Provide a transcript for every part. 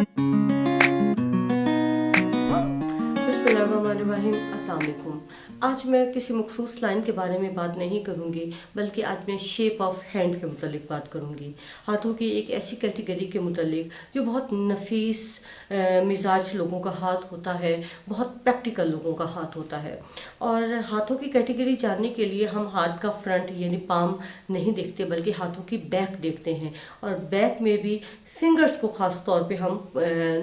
बिस्मिल्लाहिर्रहमानिर्रहीम। अस्सलाम वालेकुम। आज मैं किसी मखसूस लाइन के बारे में बात नहीं करूँगी, बल्कि आज मैं शेप ऑफ हैंड के मुतालिक बात करूँगी। हाथों की एक ऐसी कैटेगरी के मुतालिक जो बहुत नफीस मिजाज लोगों का हाथ होता है, बहुत प्रैक्टिकल लोगों का हाथ होता है। और हाथों की कैटेगरी जानने के लिए हम हाथ का फ्रंट यानी पाम नहीं देखते, बल्कि हाथों की बैक देखते हैं। और बैक में भी फिंगर्स को ख़ास तौर पे हम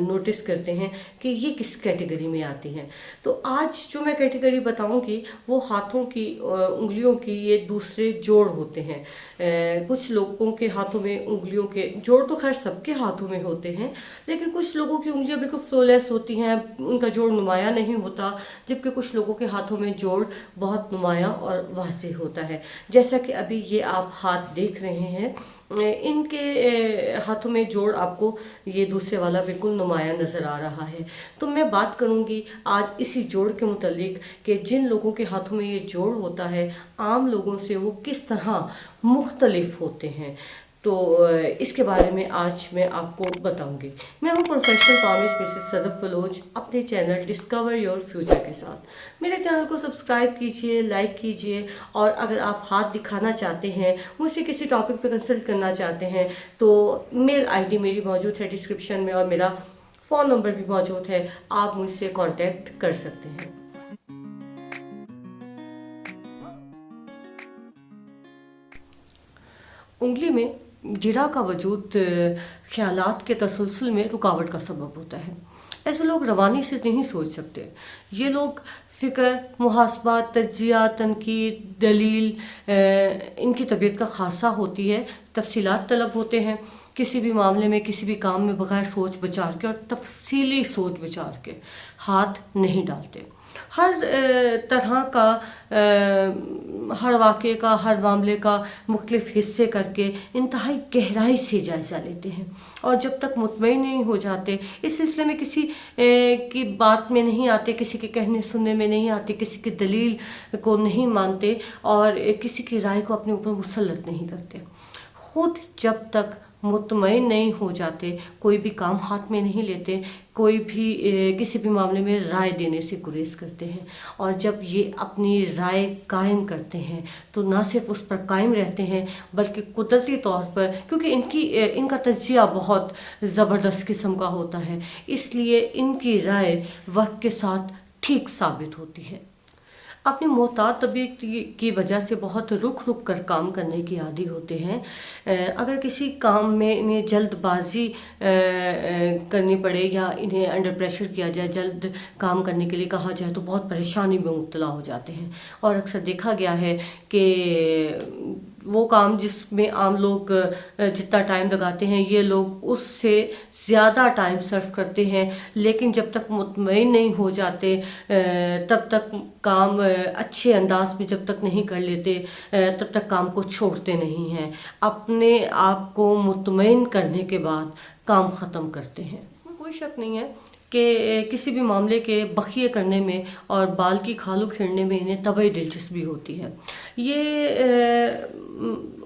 नोटिस करते हैं कि ये किस कैटेगरी में आती हैं। तो आज जो मैं कैटेगरी बताऊंगी वो हाथों की उंगलियों की ये दूसरे जोड़ होते हैं। कुछ लोगों के हाथों में उंगलियों के जोड़ तो खैर सबके हाथों में होते हैं, लेकिन कुछ लोगों की उंगलियां बिल्कुल फ्लोलेस होती हैं, उनका जोड़ नुमाया नहीं होता, जबकि कुछ लोगों के हाथों में जोड़ बहुत नुमाया और वाज़ेह होता है। जैसा कि अभी ये आप हाथ देख रहे हैं, इनके हाथों में जोड़ आपको ये दूसरे वाला बिल्कुल नुमाया नज़र आ रहा है। तो मैं बात करूंगी आज इसी जोड़ के मुतालिक कि जिन लोगों के हाथों में ये जोड़ होता है, आम लोगों से वो किस तरह मुख्तलिफ होते हैं। तो इसके बारे में आज मैं आपको बताऊंगी। मैं हूं professional pharmacist Mrs Sadaf Bloch, अपने चैनल डिस्कवर योर फ्यूचर के साथ। मेरे चैनल को सब्सक्राइब कीजिए, लाइक कीजिए, और अगर आप हाथ दिखाना चाहते हैं, मुझसे किसी टॉपिक पे कंसल्ट करना चाहते हैं, तो मेल आईडी मेरी मौजूद है डिस्क्रिप्शन में, और मेरा फ़ोन नंबर भी मौजूद है, आप मुझसे कांटेक्ट कर सकते हैं। उंगली में गिरा का वजूद ख्यालात के तसलसल में रुकावट का सबब होता है। ऐसे लोग रवानी से नहीं सोच सकते। ये लोग फ़िक्र, मुहासबा, तज्जिया, तनकीद, दलील, इनकी तबीयत का खासा होती है, तफसीलात तलब होते हैं। किसी भी मामले में, किसी भी काम में बगैर सोच विचार के और तफसीली सोच विचार के हाथ नहीं डालते। हर तरह का हर वाक़े का, हर मामले का मुख्तलिफ हिस्से करके इंतहाई गहराई से जायज़ा लेते हैं, और जब तक मुतमईन नहीं हो जाते, इस सिलसिले में किसी की बात में नहीं आते, किसी के कहने सुनने में नहीं आते, किसी की दलील को नहीं मानते, और किसी की राय को अपने ऊपर मुसल्लत नहीं करते। खुद जब तक मुतमईन नहीं हो जाते, कोई भी काम हाथ में नहीं लेते, कोई भी किसी भी मामले में राय देने से गुरेज करते हैं। और जब ये अपनी राय कायम करते हैं, तो ना सिर्फ उस पर कायम रहते हैं, बल्कि कुदरती तौर पर, क्योंकि इनका तज्जिया बहुत ज़बरदस्त किस्म का होता है, इसलिए इनकी राय वक्त के साथ ठीक साबित होती है। अपनी मोहतात तबीयत की वजह से बहुत रुक रुक कर काम करने की आदी होते हैं। अगर किसी काम में इन्हें जल्दबाजी करनी पड़े, या इन्हें अंडर प्रेशर किया जाए, जल्द काम करने के लिए कहा जाए, तो बहुत परेशानी में मुब्तला हो जाते हैं। और अक्सर देखा गया है कि वो काम जिसमें आम लोग जितना टाइम लगाते हैं, ये लोग उससे ज़्यादा टाइम सर्व करते हैं, लेकिन जब तक मुतमईन नहीं हो जाते, तब तक काम अच्छे अंदाज में जब तक नहीं कर लेते, तब तक काम को छोड़ते नहीं हैं। अपने आप को मुतमईन करने के बाद काम ख़त्म करते हैं। इसमें कोई शक नहीं है कि किसी भी मामले के बखिए करने में और बाल की खाल उखेड़ने में इन्हें तबई दिलचस्पी होती है। ये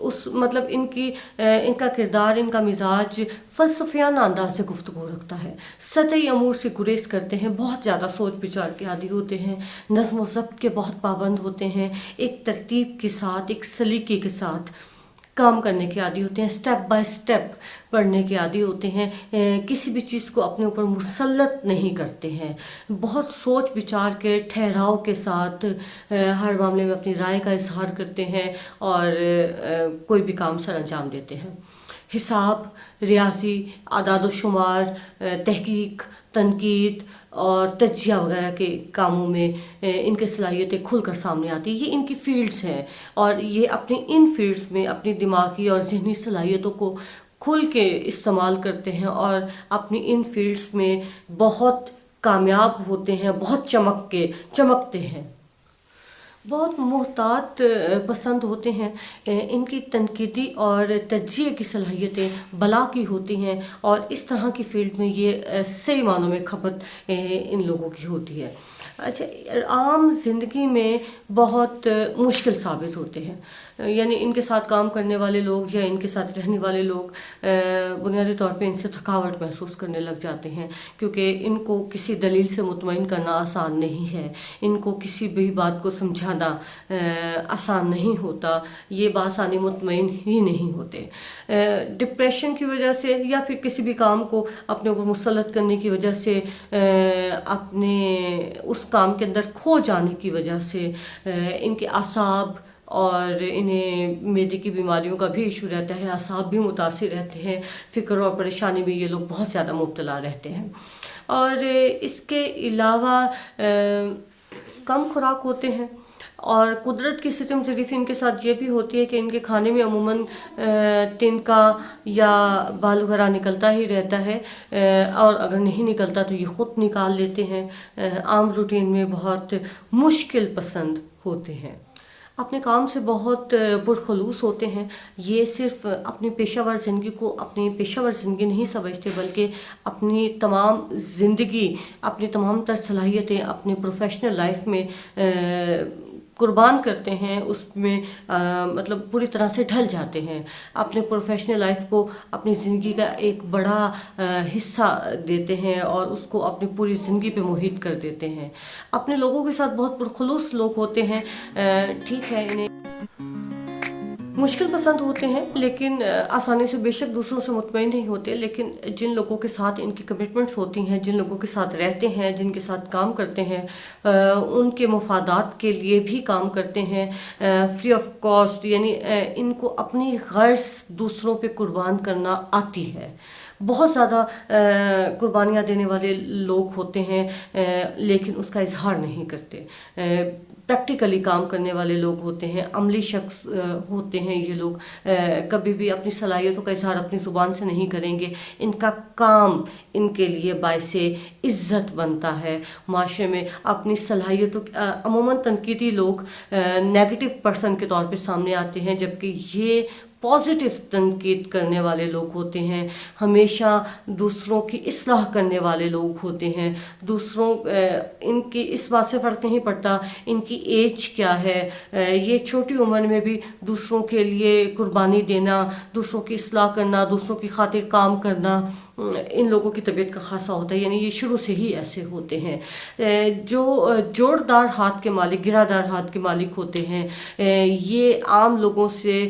उस मतलब इनका किरदार, इनका मिजाज फ़लसफ़ियाना अंदाज से गुफ्तगू रखता है, सतही अमूर से गुरेज करते हैं, बहुत ज़्यादा सोच विचार के आदी होते हैं, नज़्म व ज़ब्त के बहुत पाबंद होते हैं, एक तरतीब के साथ, एक सलीके के साथ काम करने के आदी होते हैं, स्टेप बाय स्टेप पढ़ने के आदी होते हैं, किसी भी चीज़ को अपने ऊपर मुसल्लत नहीं करते हैं, बहुत सोच विचार के ठहराव के साथ हर मामले में अपनी राय का इजहार करते हैं, और कोई भी काम सर अंजाम देते हैं। हिसाब, रियाजी, आदाद व शुमार, तहकीक, तनकीद और तज्जिया वगैरह के कामों में इनकी सलाहियतें खुलकर सामने आती हैं। ये इनकी फील्ड्स हैं, और ये अपनी इन फील्ड्स में अपनी दिमागी और जहनी सलाहियतों को खुल के इस्तेमाल करते हैं, और अपनी इन फील्ड्स में बहुत कामयाब होते हैं, बहुत चमकते हैं। بہت محتاط پسند ہوتے ہیں، ان کی تنقیدی اور تجزیے کی صلاحیتیں بلا کی ہوتی ہیں، اور اس طرح کی فیلڈ میں یہ صحیح معنوں میں کھپت ان لوگوں کی ہوتی ہے۔ اچھا، عام زندگی میں بہت مشکل ثابت ہوتے ہیں، یعنی ان کے ساتھ کام کرنے والے لوگ یا ان کے ساتھ رہنے والے لوگ بنیادی طور پہ ان سے تھکاوٹ محسوس کرنے لگ جاتے ہیں، کیونکہ ان کو کسی دلیل سے مطمئن کرنا آسان نہیں ہے، ان کو کسی بھی بات کو سمجھانا آسان نہیں ہوتا، یہ بآسانی مطمئن ہی نہیں ہوتے۔ ڈپریشن کی وجہ سے یا پھر کسی بھی کام کو اپنے اوپر مسلط کرنے کی وجہ سے، اپنے اس کام کے اندر کھو جانے کی وجہ سے ان کے اعصاب اور انہیں معدے کی بیماریوں کا بھی ایشو رہتا ہے، اعصاب بھی متاثر رہتے ہیں، فکر اور پریشانی میں یہ لوگ بہت زیادہ مبتلا رہتے ہیں۔ اور اس کے علاوہ کم خوراک ہوتے ہیں، اور قدرت کی ستم ظریفی ان کے ساتھ یہ بھی ہوتی ہے کہ ان کے کھانے میں عموماً تنکا یا بال وغیرہ نکلتا ہی رہتا ہے، اور اگر نہیں نکلتا تو یہ خود نکال لیتے ہیں۔ عام روٹین میں بہت مشکل پسند ہوتے ہیں، اپنے کام سے بہت پرخلوص ہوتے ہیں۔ یہ صرف اپنی پیشہ ور زندگی کو اپنی پیشہ ور زندگی نہیں سمجھتے، بلکہ اپنی تمام زندگی، اپنی تمام تر صلاحیتیں اپنی پروفیشنل لائف میں قربان کرتے ہیں، اس میں مطلب پوری طرح سے ڈھل جاتے ہیں، اپنے پروفیشنل لائف کو اپنی زندگی کا ایک بڑا حصہ دیتے ہیں اور اس کو اپنی پوری زندگی پہ محیط کر دیتے ہیں۔ اپنے لوگوں کے ساتھ بہت پرخلوص لوگ ہوتے ہیں، ٹھیک ہے انہیں مشکل پسند ہوتے ہیں، لیکن آسانی سے بے شک دوسروں سے مطمئن نہیں ہوتے، لیکن جن لوگوں کے ساتھ ان کی کمٹمنٹس ہوتی ہیں، جن لوگوں کے ساتھ رہتے ہیں، جن کے ساتھ کام کرتے ہیں، ان کے مفادات کے لیے بھی کام کرتے ہیں فری آف کاسٹ، یعنی ان کو اپنی غرض دوسروں پہ قربان کرنا آتی ہے۔ بہت زیادہ قربانیاں دینے والے لوگ ہوتے ہیں، لیکن اس کا اظہار نہیں کرتے۔ پریکٹیکلی کام کرنے والے لوگ ہوتے ہیں، عملی شخص ہوتے ہیں یہ لوگ، کبھی بھی اپنی صلاحیتوں کا اظہار اپنی زبان سے نہیں کریں گے۔ ان کا کام ان کے لیے باعث عزت بنتا ہے معاشرے میں۔ اپنی صلاحیتوں عموماً تنقیدی لوگ نیگیٹو پرسن کے طور پہ سامنے آتے ہیں، جبکہ یہ پازیٹیو تنقید کرنے والے لوگ ہوتے ہیں، ہمیشہ دوسروں کی اصلاح کرنے والے لوگ ہوتے ہیں۔ ان کی اس بات سے فرق نہیں پڑتا ان کی ایج کیا ہے، یہ چھوٹی عمر میں بھی دوسروں کے لیے قربانی دینا، دوسروں کی اصلاح کرنا، دوسروں کی خاطر کام کرنا ان لوگوں کی طبیعت کا خاصہ ہوتا ہے، یعنی یہ شروع سے ہی ایسے ہوتے ہیں۔ جو جوڑدار ہاتھ کے مالک، گرادار ہاتھ کے مالک ہوتے ہیں، یہ عام لوگوں سے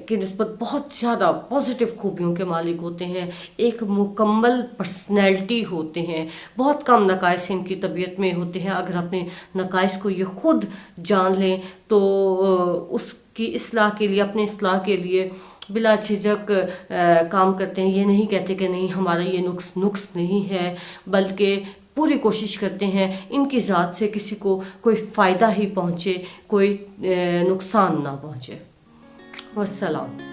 کی نسبت بہت زیادہ پازیٹیو خوبیوں کے مالک ہوتے ہیں، ایک مکمل پرسنالٹی ہوتے ہیں، بہت کم نقائص ان کی طبیعت میں ہوتے ہیں۔ اگر اپنے نقائص کو یہ خود جان لیں تو اس کی اصلاح کے لیے، اپنے اصلاح کے لیے بلا جھجک کام کرتے ہیں۔ یہ نہیں کہتے کہ نہیں ہمارا یہ نقص نہیں ہے، بلکہ پوری کوشش کرتے ہیں ان کی ذات سے کسی کو کوئی فائدہ ہی پہنچے، کوئی نقصان نہ پہنچے۔ والسلام۔